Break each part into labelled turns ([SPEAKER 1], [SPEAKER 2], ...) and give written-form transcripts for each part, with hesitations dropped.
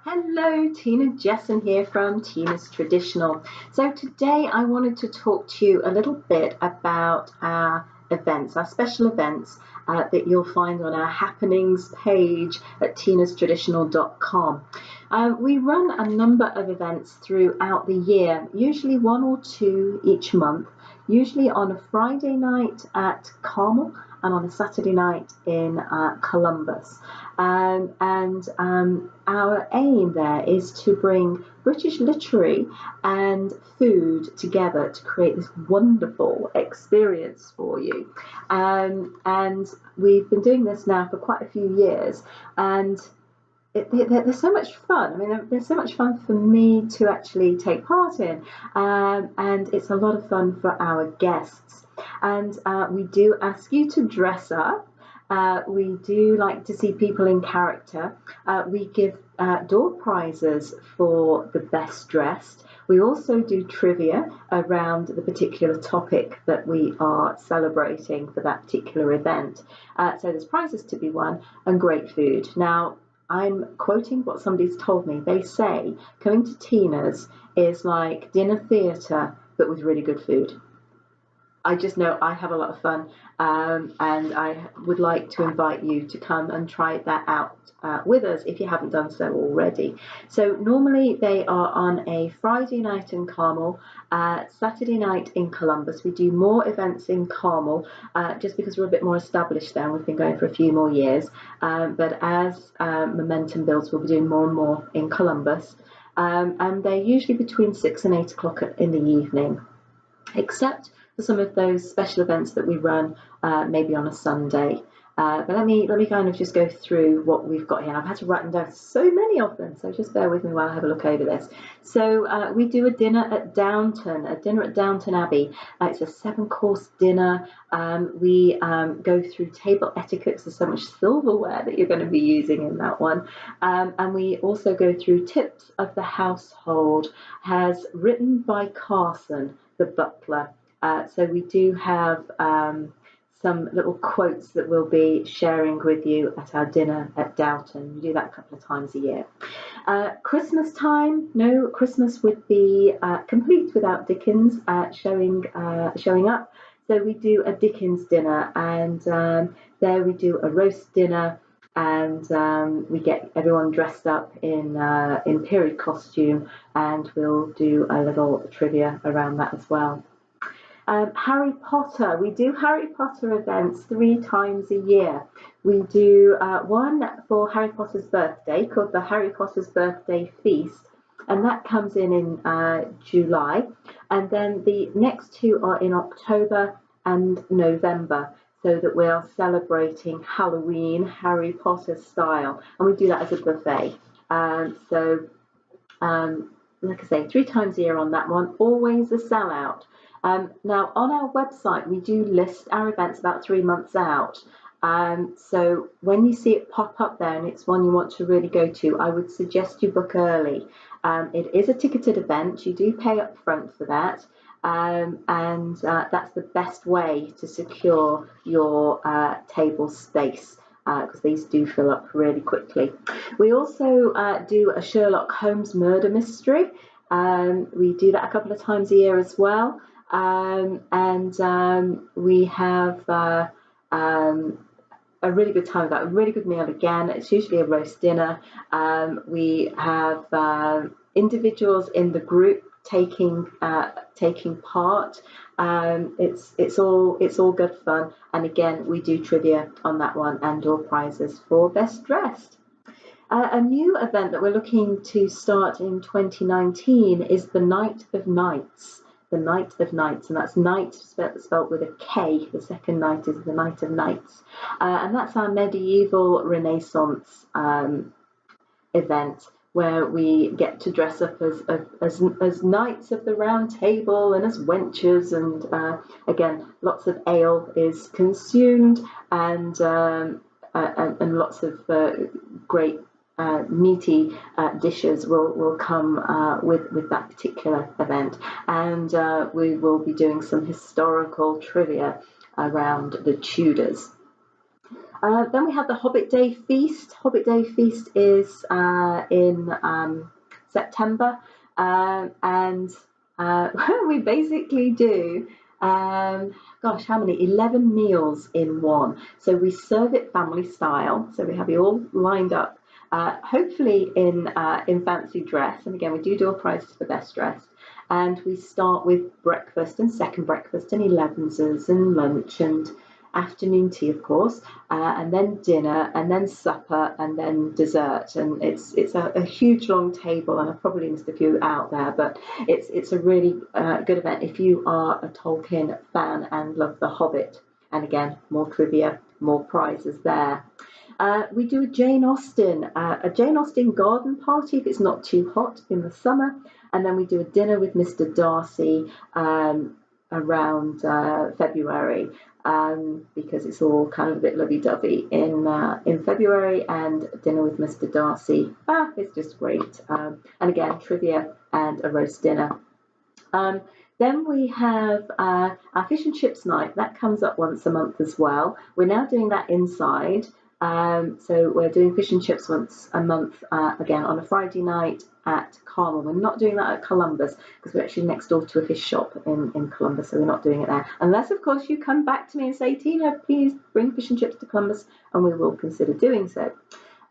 [SPEAKER 1] Hello, Tina Jesson here from Tina's Traditional. So today I wanted to talk to you a little bit about our events, our special events that you'll find on our happenings page at tinastraditional.com. We run a number of events throughout the year, usually one or two each month, usually on a Friday night at Carmel and on a Saturday night in Columbus. Our aim there is to bring British literary and food together to create this wonderful experience for you. And we've been doing this now for quite a few years, and they're so much fun. I mean, they're so much fun for me to actually take part in, and it's a lot of fun for our guests. And we do ask you to dress up. We do like to see people in character. We give door prizes for the best dressed. We also do trivia around the particular topic that we are celebrating for that particular event. So there's prizes to be won and great food. Now, I'm quoting what somebody's told me. They say coming to Tina's is like dinner theatre, but with really good food. I just know I have a lot of fun, and I would like to invite you to come and try that out with us if you haven't done so already. So normally they are on a Friday night in Carmel, Saturday night in Columbus. We do more events in Carmel just because we're a bit more established there and we've been going for a few more years. But as momentum builds, we'll be doing more and more in Columbus. And they're usually between 6 and 8 o'clock in the evening, except for some of those special events that we run maybe on a Sunday. But let me kind of just go through what we've got here. I've had to write them down, so many of them, so just bear with me while I have a look over this. So we do a dinner at Downton Abbey. It's a 7-course dinner. We go through table etiquette. There's so much silverware that you're going to be using in that one. And we also go through tips of the household, as written by Carson, the butler. So we do have some little quotes that we'll be sharing with you at our dinner at Downton. We do that a couple of times a year. Christmas time, no, Christmas would be complete without Dickens showing up. So we do a Dickens dinner, and there we do a roast dinner, and we get everyone dressed up in period costume, and we'll do a little trivia around that as well. Harry Potter. We do Harry Potter events 3 times a year. We do one for Harry Potter's birthday called the Harry Potter's Birthday Feast, and that comes in July. And then the next 2 are in October and November, so that we are celebrating Halloween Harry Potter style, and we do that as a buffet. Like I say, 3 times a year on that one, always a sellout. Now, on our website, we do list our events about 3 months out. So when you see it pop up there and it's one you want to really go to, I would suggest you book early. It is a ticketed event. You do pay up front for that. And that's the best way to secure your table space, because these do fill up really quickly. We also do a Sherlock Holmes murder mystery. We do that a couple of times a year as well. We have a really good time with that, a really good meal again. It's usually a roast dinner. We have individuals in the group taking part. It's all good fun, and again we do trivia on that one and door prizes for best dressed. A new event that we're looking to start in 2019 is the Night of Nights. The Night of Nights, and that's night spelled with a K. The second night is the Night of Nights, and that's our medieval Renaissance event, where we get to dress up as knights of the Round Table and as wenches, and again, lots of ale is consumed, and lots of great meaty dishes will come with that particular event, and we will be doing some historical trivia around the Tudors. Then we have the Hobbit Day Feast. Hobbit Day Feast is in September, and we basically do, gosh, how many? 11 meals in one. So we serve it family style. So we have you all lined up, hopefully in fancy dress. And again, we do a prize for best dressed. And we start with breakfast and second breakfast and 11s and lunch and afternoon tea, of course, and then dinner, and then supper, and then dessert. And it's a huge long table, and I've probably missed a few out there, but it's a really good event if you are a Tolkien fan and love The Hobbit. And again, more trivia, more prizes there. We do a Jane Austen garden party if it's not too hot in the summer, and then we do a dinner with Mr. Darcy around February, because it's all kind of a bit lovey-dovey in February, and dinner with Mr. Darcy. It's just great. And again, trivia and a roast dinner. Then we have our fish and chips night. That comes up once a month as well. We're now doing that inside. So we're doing fish and chips once a month, again on a Friday night at Carmel. We're not doing that at Columbus because we're actually next door to a fish shop in Columbus, so we're not doing it there. Unless, of course, you come back to me and say, Tina, please bring fish and chips to Columbus, and we will consider doing so.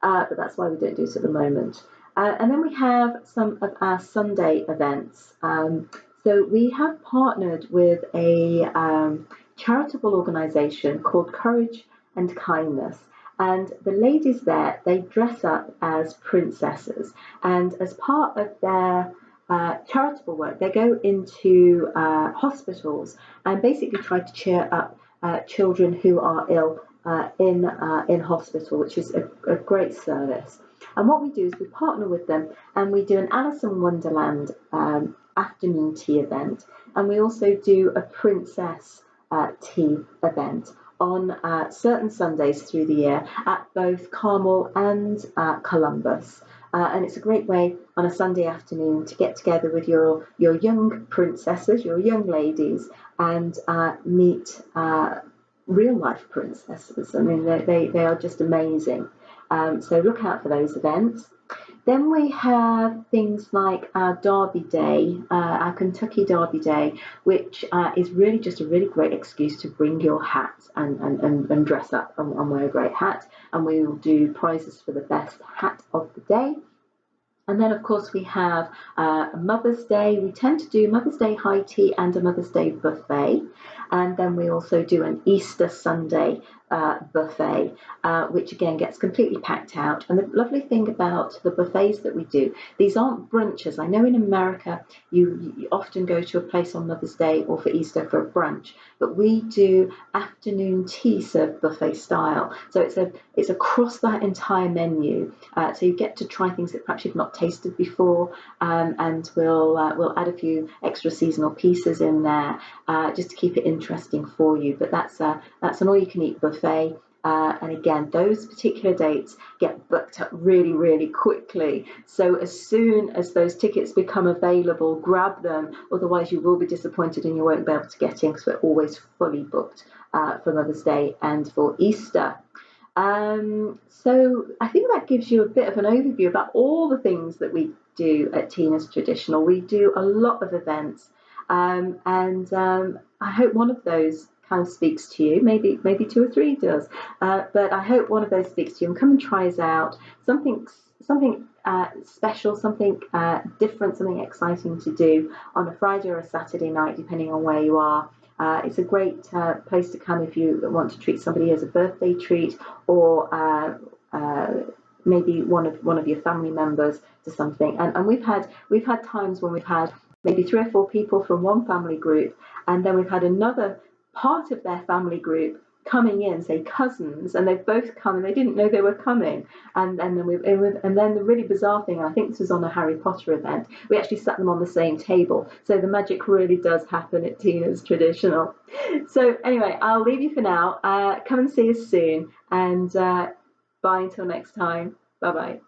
[SPEAKER 1] But that's why we don't do it at the moment. And then we have some of our Sunday events. So we have partnered with a charitable organisation called Courage and Kindness. And the ladies there, they dress up as princesses. And as part of their charitable work, they go into hospitals and basically try to cheer up children who are ill in hospital, which is a great service. And what we do is we partner with them and we do an Alice in Wonderland afternoon tea event. And we also do a princess tea event on certain Sundays through the year at both Carmel and Columbus. And it's a great way on a Sunday afternoon to get together with your young princesses, your young ladies, and meet real life princesses. I mean, they are just amazing. So look out for those events. Then we have things like our Derby Day, our Kentucky Derby Day, which is really just a really great excuse to bring your hat and dress up and wear a great hat. And we will do prizes for the best hat of the day. And then, of course, we have Mother's Day. We tend to do Mother's Day high tea and a Mother's Day buffet. And then we also do an Easter Sunday buffet, which again gets completely packed out. And the lovely thing about the buffets that we do, these aren't brunches. I know in America you often go to a place on Mother's Day or for Easter for a brunch, but we do afternoon tea served buffet style. So it's across that entire menu. So you get to try things that perhaps you've not tasted before, and we'll add a few extra seasonal pieces in there just to keep it interesting for you. But that's an all-you-can-eat buffet. And again, those particular dates get booked up really, really quickly. So as soon as those tickets become available, grab them. Otherwise, you will be disappointed and you won't be able to get in because we're always fully booked for Mother's Day and for Easter. So I think that gives you a bit of an overview about all the things that we do at Tina's Traditional. We do a lot of events, and I hope one of those kind of speaks to you. Maybe 2 or 3 does, but I hope one of those speaks to you. And come and try us out. Something special, something different, something exciting to do on a Friday or a Saturday night, depending on where you are. It's a great place to come if you want to treat somebody as a birthday treat, or maybe one of your family members to something. And we've had times when we've had maybe 3 or 4 people from one family group, and then we've had another part of their family group coming in, say cousins, and they've both come and they didn't know they were coming. And then the really bizarre thing, and I think this was on a Harry Potter event, we actually sat them on the same table. So the magic really does happen at Tina's Traditional. So anyway, I'll leave you for now. Come and see us soon, and bye until next time. Bye bye.